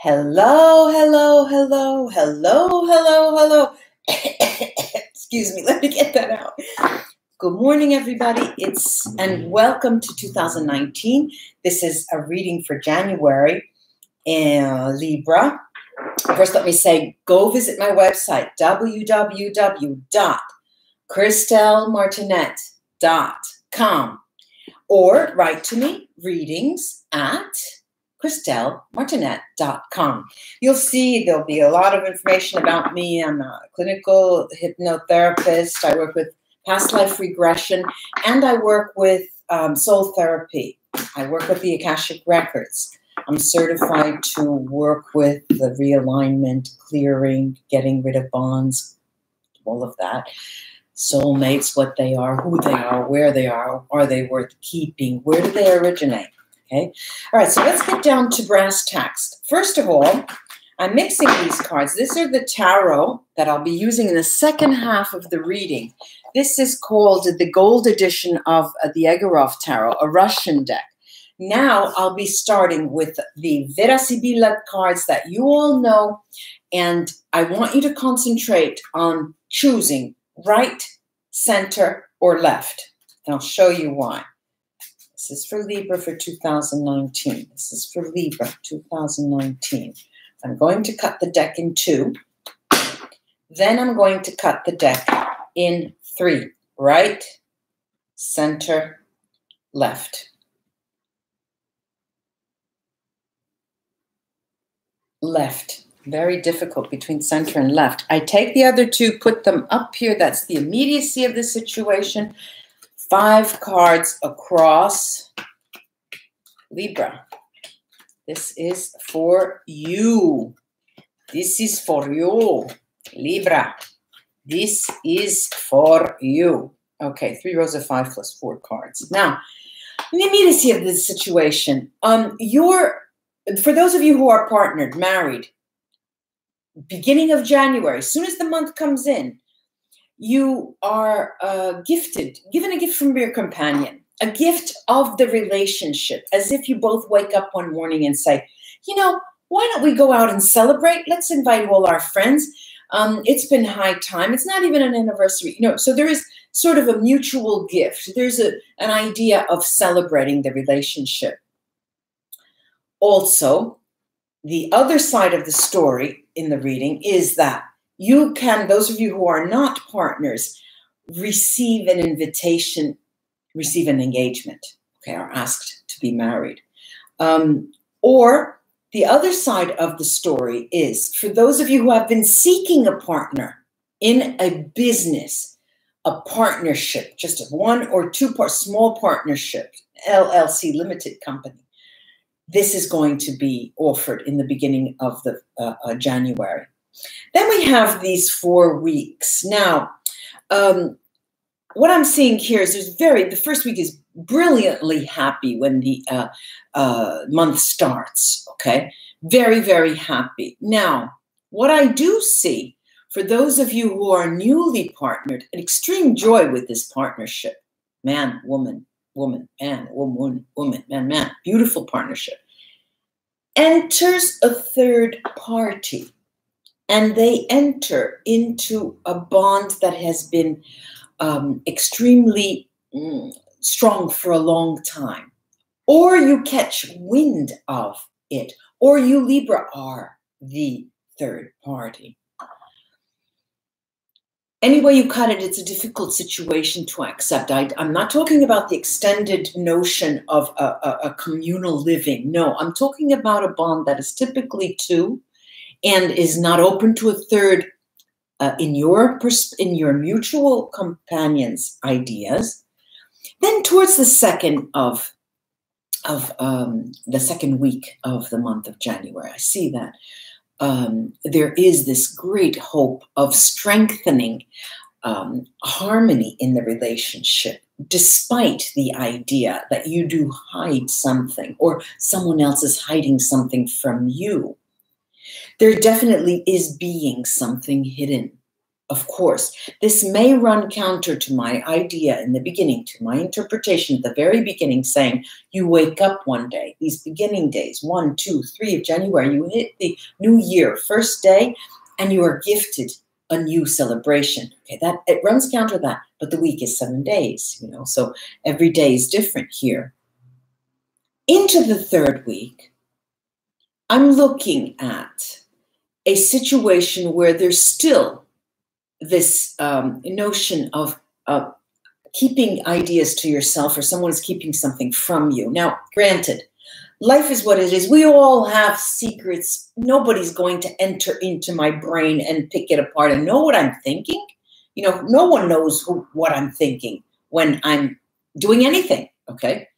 Hello, hello, hello, hello, hello, hello. Excuse me, let me get that out. Good morning, everybody. And welcome to 2019. This is a reading for January in Libra. First, let me say, go visit my website, www.christellemartinette.com, or write to me, readings@ChristelleMartinette.com. You'll see there'll be a lot of information about me. I'm a clinical hypnotherapist. I work with past life regression, and I work with soul therapy. I work with the Akashic Records. I'm certified to work with the realignment, clearing, getting rid of bonds, all of that. Soulmates, what they are, who they are they worth keeping, where do they originate? Okay. All right, so let's get down to brass tacks. First of all, I'm mixing these cards. These are the tarot that I'll be using in the second half of the reading. This is called the gold edition of the Egorov Tarot, a Russian deck. Now I'll be starting with the VERA SIBILLA cards that you all know, and I want you to concentrate on choosing right, center, or left. And I'll show you why. This is for Libra for 2019. This is for Libra 2019. I'm going to cut the deck in two. Then I'm going to cut the deck in three. Right, center, left. Left. Very difficult between center and left. I take the other two, put them up here. That's the immediacy of the situation. 5 cards across. Libra. This is for you. This is for you. Libra. This is for you. Okay, 3 rows of 5 plus 4 cards. Now, the immediacy of this situation. For those of you who are partnered, married, beginning of January, as soon as the month comes in, you are given a gift from your companion, a gift of the relationship, as if you both wake up one morning and say, you know, why don't we go out and celebrate? Let's invite all our friends. It's been high time. It's not even an anniversary. So there is sort of a mutual gift. There's an idea of celebrating the relationship. Also, the other side of the story in the reading is that you can, those of you who are not partners, receive an invitation, receive an engagement, okay, are asked to be married. Or the other side of the story is, for those of you who have been seeking a partner in a business, a partnership, just a 1 or 2 part, small partnership, LLC, limited company, this is going to be offered in the beginning of the January. Then we have these 4 weeks. Now, what I'm seeing here is the first week is brilliantly happy when the month starts, okay? Very, very happy. Now, what I do see, for those of you who are newly partnered, an extreme joy with this partnership. Man, woman, woman, man, woman, woman, man, man. Beautiful partnership. Enters a third party. And they enter into a bond that has been extremely strong for a long time. Or you catch wind of it. Or you, Libra, are the third party. Any way you cut it, it's a difficult situation to accept. I'm not talking about the extended notion of a communal living. No, I'm talking about a bond that is typically 2 and is not open to a third in your mutual companion's ideas. Then towards the second week of the month of January, I see that there is this great hope of strengthening harmony in the relationship, despite the idea that you do hide something or someone else is hiding something from you. There definitely is being something hidden. Of course, this may run counter to my idea in the beginning, to my interpretation at the very beginning, saying you wake up one day, these beginning days, 1, 2, 3 of January, you hit the new year, first day, and you are gifted a new celebration. Okay, that it runs counter to that, but the week is 7 days, you know, so every day is different here. Into the third week, I'm looking at a situation where there's still this notion of keeping ideas to yourself, or someone is keeping something from you. Now, granted, life is what it is. We all have secrets. Nobody's going to enter into my brain and pick it apart and know what I'm thinking. You know, no one knows what I'm thinking when I'm doing anything, okay?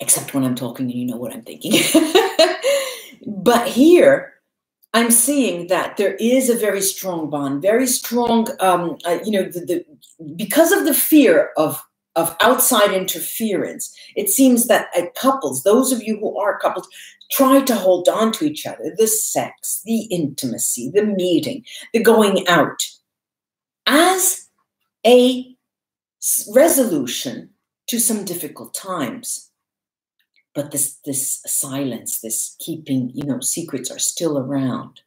Except when I'm talking and you know what I'm thinking. But here, I'm seeing that there is a very strong bond, very strong, you know, because of the fear of outside interference. It seems that couples, those of you who are couples, try to hold on to each other, the sex, the intimacy, the meeting, the going out, as a resolution to some difficult times. But this silence, this keeping, you know, secrets are still around.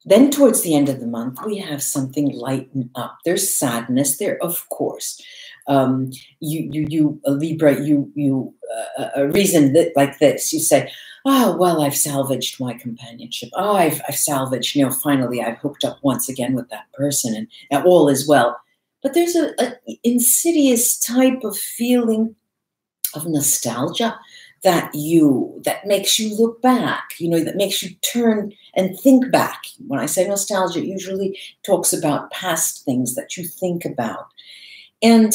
Then towards the end of the month, we have something lighten up. There's sadness there, of course. You Libra, a reason that like this, you say, oh, well, I've salvaged my companionship. Oh, I've salvaged, you know, finally I've hooked up once again with that person and all is well. But there's a insidious type of feeling of nostalgia that makes you look back, you know, that makes you turn and think back. When I say nostalgia, it usually talks about past things that you think about. And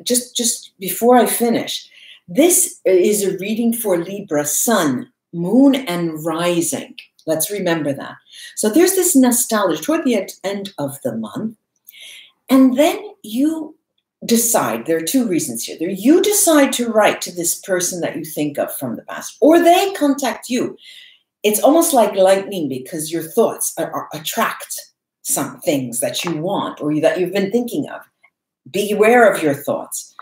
just before I finish, this is a reading for Libra, Sun, Moon, and Rising. Let's remember that. So there's this nostalgia toward the end of the month, and then you decide, there are two reasons here. You decide to write to this person that you think of from the past, or they contact you. It's almost like lightning, because your thoughts attract some things that you want or that you've been thinking of. Beware of your thoughts.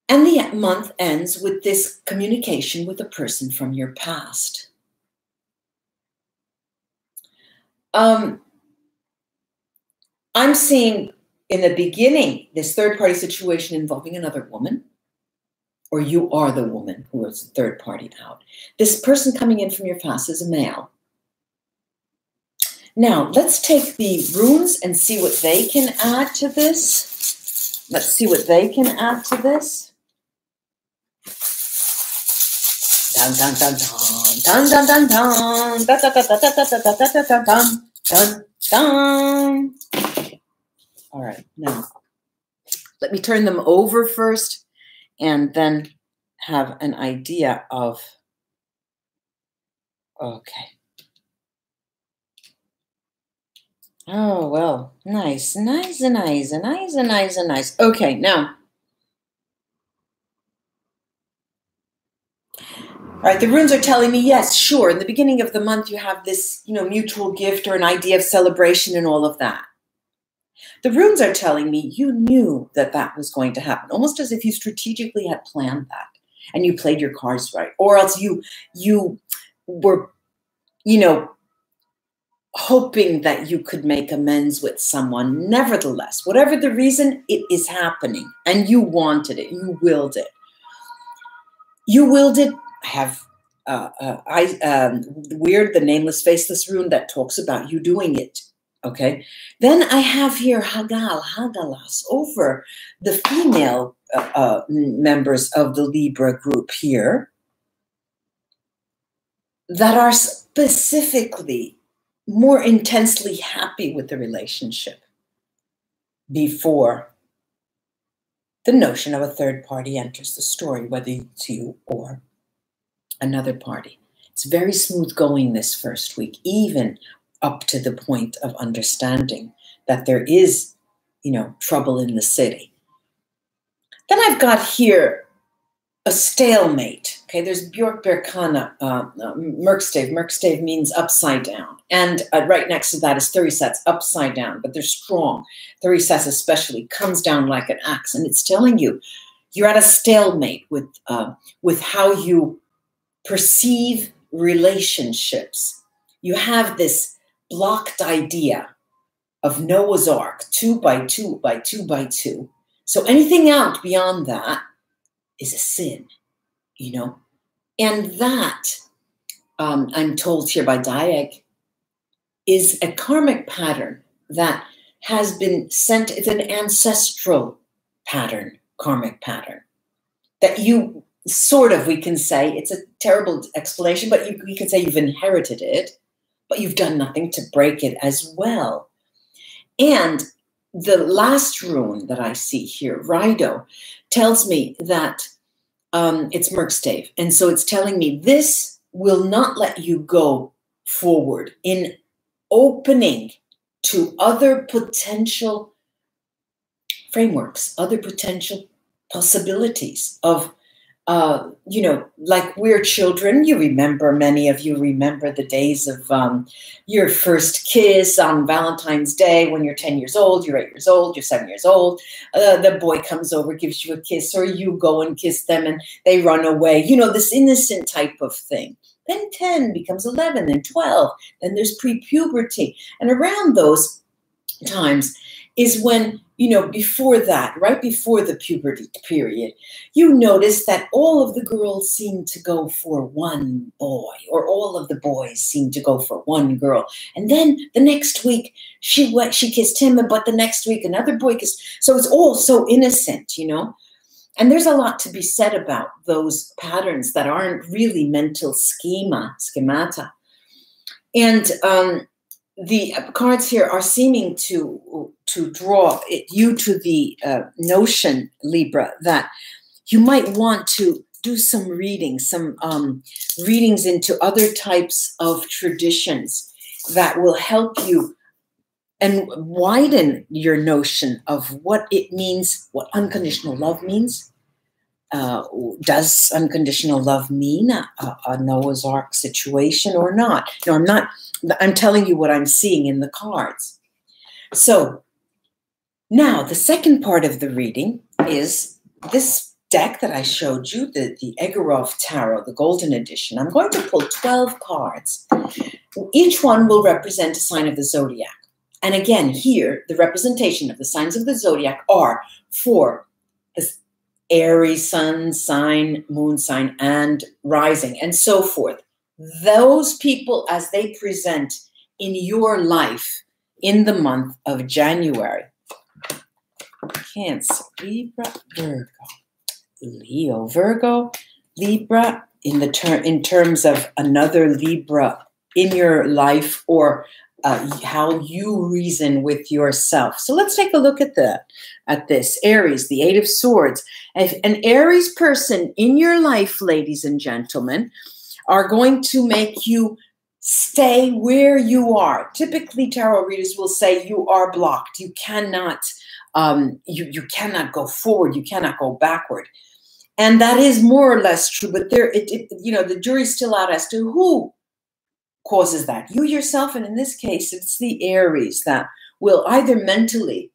And the month ends with this communication with a person from your past. I'm seeing in the beginning, this third-party situation involving another woman, or you are the woman who is the third party out. This person coming in from your past is a male. Now, let's take the runes and see what they can add to this. Let's see what they can add to this. Dun, dun, dun, dun, dun, dun, dun, dun, dun, dun, dun, dun, dun, dun, dun, dun. All right, now, let me turn them over first and then have an idea of, okay. Oh, well, nice, nice, nice, nice, nice, nice. Okay, now. All right, the runes are telling me, yes, sure, in the beginning of the month you have this, you know, mutual gift or an idea of celebration and all of that. The runes are telling me you knew that that was going to happen, almost as if you strategically had planned that and you played your cards right, or else you were, you know, hoping that you could make amends with someone. Nevertheless, whatever the reason, it is happening and you wanted it, you willed it. You willed it. I have the nameless, faceless rune that talks about you doing it. Okay. Then I have here Hagalas over the female members of the Libra group here that are specifically more intensely happy with the relationship before the notion of a third party enters the story, whether it's you or another party. It's very smooth going this first week, even up to the point of understanding that there is, you know, trouble in the city. Then I've got here a stalemate. Okay, there's Björk Berkana, Merkstave. Merkstave means upside down. And right next to that is Thurisats, upside down, but they're strong. Thurisats especially comes down like an axe, and it's telling you you're at a stalemate with how you perceive relationships. You have this blocked idea of Noah's Ark, 2 by 2 by 2 by 2. So anything out beyond that is a sin, you know? And that, I'm told here by Diag, is a karmic pattern that has been sent. It's an ancestral pattern, karmic pattern, that you sort of, we can say, it's a terrible explanation, but we can say you've inherited it, but you've done nothing to break it as well. And the last rune that I see here, Rido, tells me that it's Merkstave. And so it's telling me this will not let you go forward in opening to other potential frameworks, other potential possibilities of, you know, like we're children. You remember, many of you remember the days of your first kiss on Valentine's Day when you're 10 years old, you're 8 years old, you're 7 years old. The boy comes over, gives you a kiss, or you go and kiss them and they run away. You know, this innocent type of thing. Then 10 becomes 11 and 12. Then there's pre-puberty. And around those times is when, you know, before that, right before the puberty period, you notice that all of the girls seem to go for one boy, or all of the boys seem to go for one girl. And then the next week she kissed him, but the next week another boy kissed. So it's all so innocent, you know. And there's a lot to be said about those patterns that aren't really mental schemata. And the cards here are seeming to draw you to the notion, Libra, that you might want to do some reading, readings into other types of traditions that will help you and widen your notion of what it means, what unconditional love means. Does unconditional love mean a Noah's Ark situation or not? No, I'm telling you what I'm seeing in the cards. So now the second part of the reading is this deck that I showed you, the Egorov Tarot, the Golden Edition. I'm going to pull 12 cards. Each one will represent a sign of the zodiac. And again, here, the representation of the signs of the zodiac are for the Aries sun sign, moon sign, and rising, and so forth. Those people as they present in your life in the month of January. Cancer, Libra, Virgo, Leo, Virgo, Libra, in terms of another Libra in your life, or how you reason with yourself. So let's take a look at this. Aries, the 8 of Swords. An Aries person in your life, ladies and gentlemen, are going to make you stay where you are. Typically, tarot readers will say you are blocked. You cannot, you cannot go forward. You cannot go backward. And that is more or less true. But you know, the jury's still out as to who causes that. You yourself, and in this case, it's the Aries that will either mentally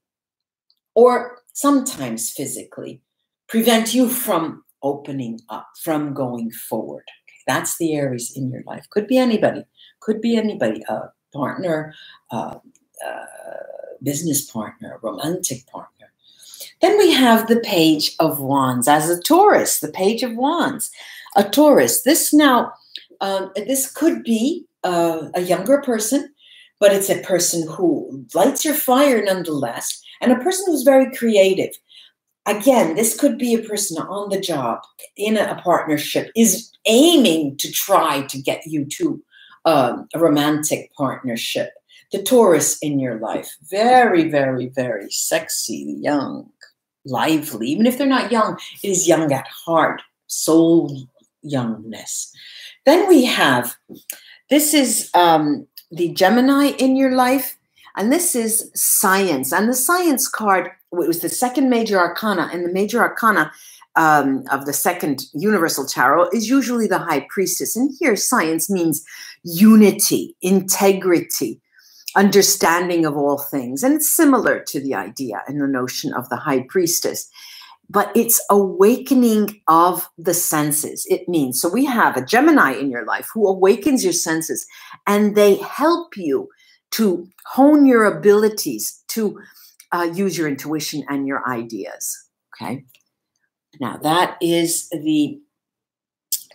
or sometimes physically prevent you from opening up, from going forward. Okay, that's the Aries in your life. Could be anybody. Could be anybody. A partner, business partner, romantic partner. Then we have the Page of Wands as a Taurus, the Page of Wands. A Taurus. This now, this could be a younger person, but it's a person who lights your fire nonetheless, and a person who's very creative. Again, this could be a person on the job, in a partnership, is aiming to try to get you to a romantic partnership. The Taurus in your life, very, very, very sexy, young, lively. Even if they're not young, it is young at heart, soul youngness. Then we have, this is the Gemini in your life, and this is science. And the science card, it was the second major arcana, and the major arcana of the second universal tarot is usually the high priestess. And here science means unity, integrity, understanding of all things. And it's similar to the idea and the notion of the high priestess. But it's awakening of the senses. It means, so we have a Gemini in your life who awakens your senses, and they help you to hone your abilities to use your intuition and your ideas. Okay. Now that is the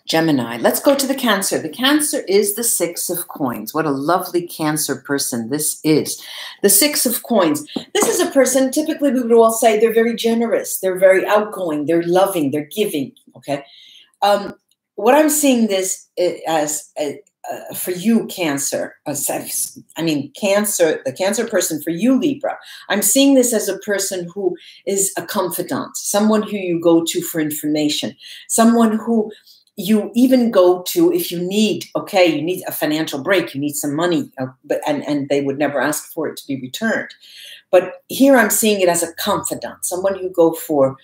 Gemini. Let's go to the Cancer. The Cancer is the Six of Coins. What a lovely Cancer person this is. The Six of Coins. This is a person, typically we would all say they're very generous. They're very outgoing. They're loving. They're giving. Okay. What I'm seeing this as for you, Cancer, Cancer, the Cancer person for you, Libra, I'm seeing this as a person who is a confidant, someone who you go to for information, someone who you even go to if you need, okay, you need a financial break, you need some money, and they would never ask for it to be returned. But here I'm seeing it as a confidant, someone you go for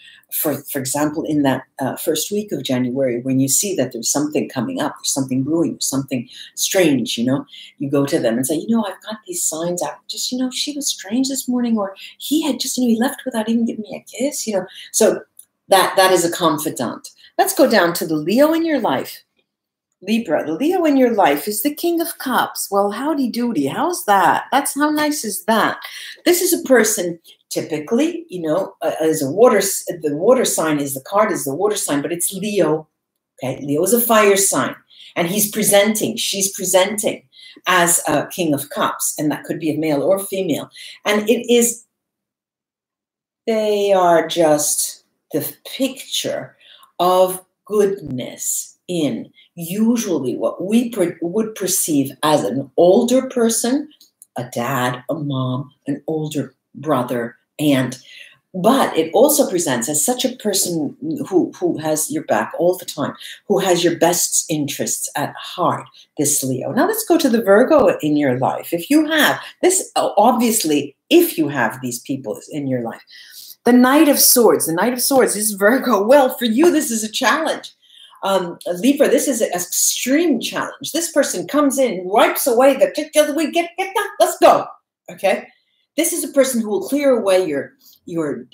example, in that first week of January, when you see that there's something coming up, there's something brewing, there's something strange, you go to them and say, I've got these signs out. Just, she was strange this morning, or he had just, he left without even giving me a kiss, So that is a confidant. Let's go down to the Leo in your life. Libra, the Leo in your life is the King of Cups. Well, howdy doody. How's that? How nice is that? This is a person typically, as the water sign is the card is the water sign, but it's Leo. Okay. Leo is a fire sign, and she's presenting as a King of Cups, and that could be a male or female. And they are just the picture of goodness in usually what we would perceive as an older person, a dad, a mom, an older brother, aunt. But it also presents as such a person who has your back all the time, who has your best interests at heart, this Leo. Now let's go to the Virgo in your life. If you have this, obviously, if you have these people in your life, the Knight of Swords is Virgo. Well, for you, this is a challenge. Libra, this is an extreme challenge. This person comes in, wipes away the get that, let's go. Okay. This is a person who will clear away your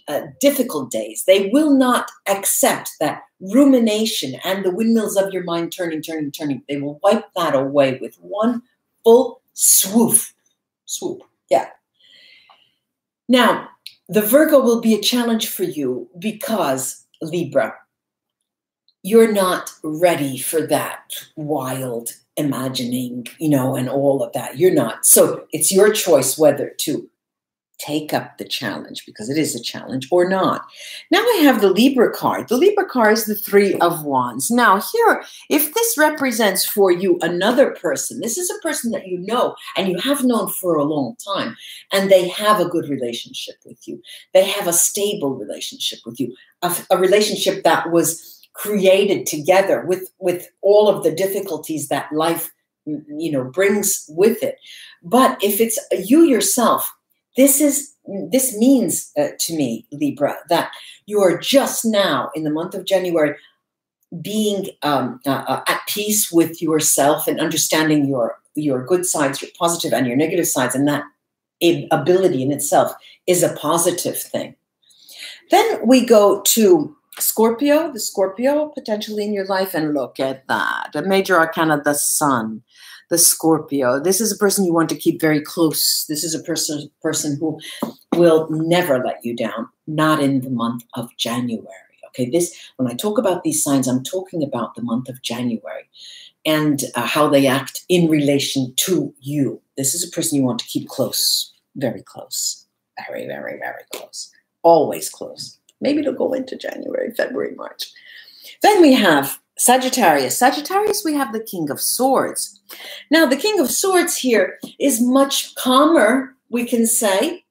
difficult days. They will not accept that rumination and the windmills of your mind turning. They will wipe that away with one full swoop. Yeah. Now, the Virgo will be a challenge for you because, Libra, you're not ready for that wild imagining, and all of that. You're not. So it's your choice whether to take up the challenge, because it is a challenge, or not. Now I have the Libra card. The Libra card is the Three of Wands. Now here, if this represents for you another person, this is a person that you know and you have known for a long time, and they have a good relationship with you. They have a stable relationship with you, a relationship that was created together with all of the difficulties that life, brings with it. But if it's you yourself, this means to me, Libra, that you are just now in the month of January being at peace with yourself and understanding your good sides, your positive and your negative sides, and that ability in itself is a positive thing. Then we go to Scorpio, the Scorpio potentially in your life, and look at that. The major arcana, the Sun. The Scorpio. This is a person you want to keep very close. This is a person who will never let you down, not in the month of January. Okay, when I talk about these signs, I'm talking about the month of January and how they act in relation to you. This is a person you want to keep close, very close, very, very, very close, always close. Maybe it'll go into January, February, March. Then we have Sagittarius. Sagittarius, we have the King of Swords. Now, the King of Swords here is much calmer, we can say.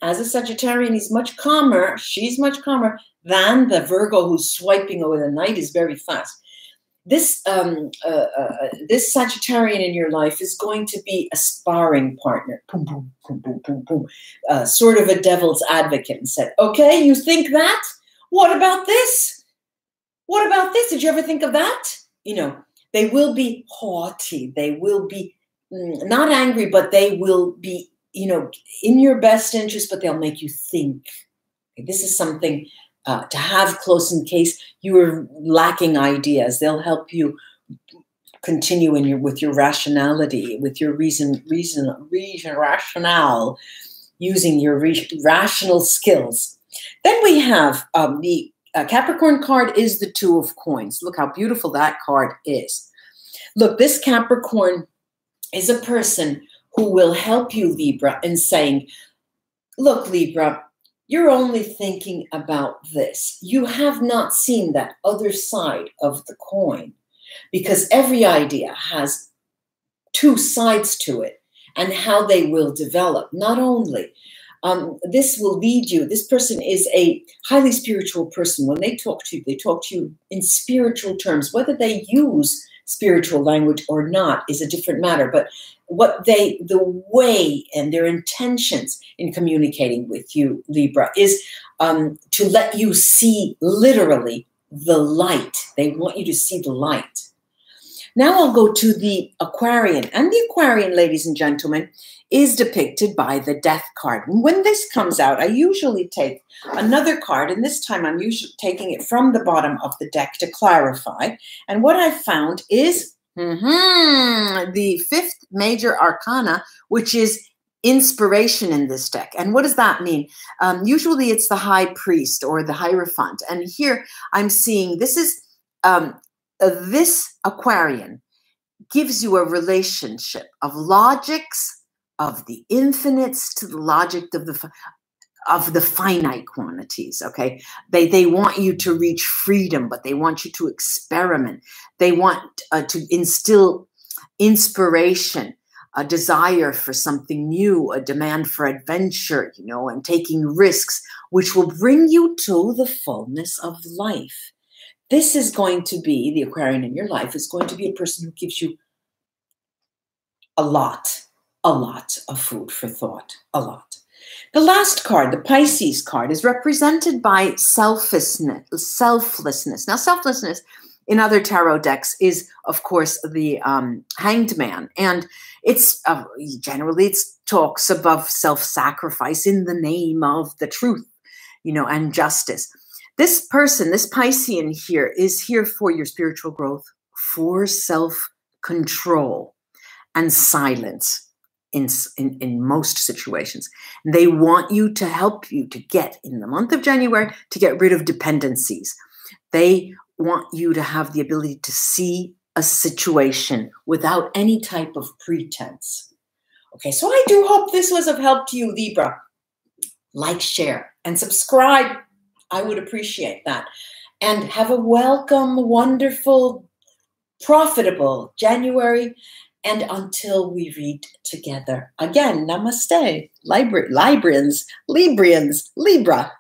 As a Sagittarian, he's much calmer. She's much calmer than the Virgo who's swiping away the night is very fast. This Sagittarian in your life is going to be a sparring partner. Boom, boom, boom, boom, boom, boom. Sort of a devil's advocate and said, okay, you think that? What about this? what about this? Did you ever think of that? You know, they will be haughty. They will be not angry, but they will be, you know, in your best interest, but they'll make you think. This is something to have close in case you are lacking ideas. They'll help you continue with your rationality, with your rationale, using your rational skills. Then we have the Capricorn card is the Two of Coins. Look how beautiful that card is. Look, this Capricorn is a person who will help you, Libra, in saying, look, Libra, you're only thinking about this. You have not seen that other side of the coin, because every idea has two sides to it and how they will develop. Not only this will lead you. This person is a highly spiritual person. When they talk to you in spiritual terms. Whether they use spiritual language or not is a different matter. But the way and their intentions in communicating with you, Libra, is to let you see literally the light. They want you to see the light. Now I'll go to the Aquarian. And the Aquarian, ladies and gentlemen, is depicted by the Death card. And when this comes out, I usually take another card, and this time I'm usually taking it from the bottom of the deck to clarify. And what I found is the fifth major arcana, which is inspiration in this deck. And what does that mean? Usually it's the High Priest or the Hierophant. And here I'm seeing this is this Aquarian gives you a relationship of logics, of the infinites to the logic of the finite quantities, okay? They want you to reach freedom, but they want you to experiment. They want to instill inspiration, a desire for something new, a demand for adventure, you know, and taking risks, which will bring you to the fullness of life. This is going to be, the Aquarian in your life is going to be a person who gives you a lot of food for thought, a lot. The last card, the Pisces card, is represented by selflessness. Now, selflessness in other tarot decks is, of course, the Hanged Man. And it's generally it talks above self-sacrifice in the name of the truth, you know, and justice. This person, this Piscean here, is here for your spiritual growth, for self-control and silence in most situations. They want you to help you to get, in the month of January, to get rid of dependencies. They want you to have the ability to see a situation without any type of pretense. Okay, so I do hope this was of help to you, Libra. Like, share, and subscribe. I would appreciate that. And have a welcome, wonderful, profitable January. And until we read together again, namaste, Librians, Libra.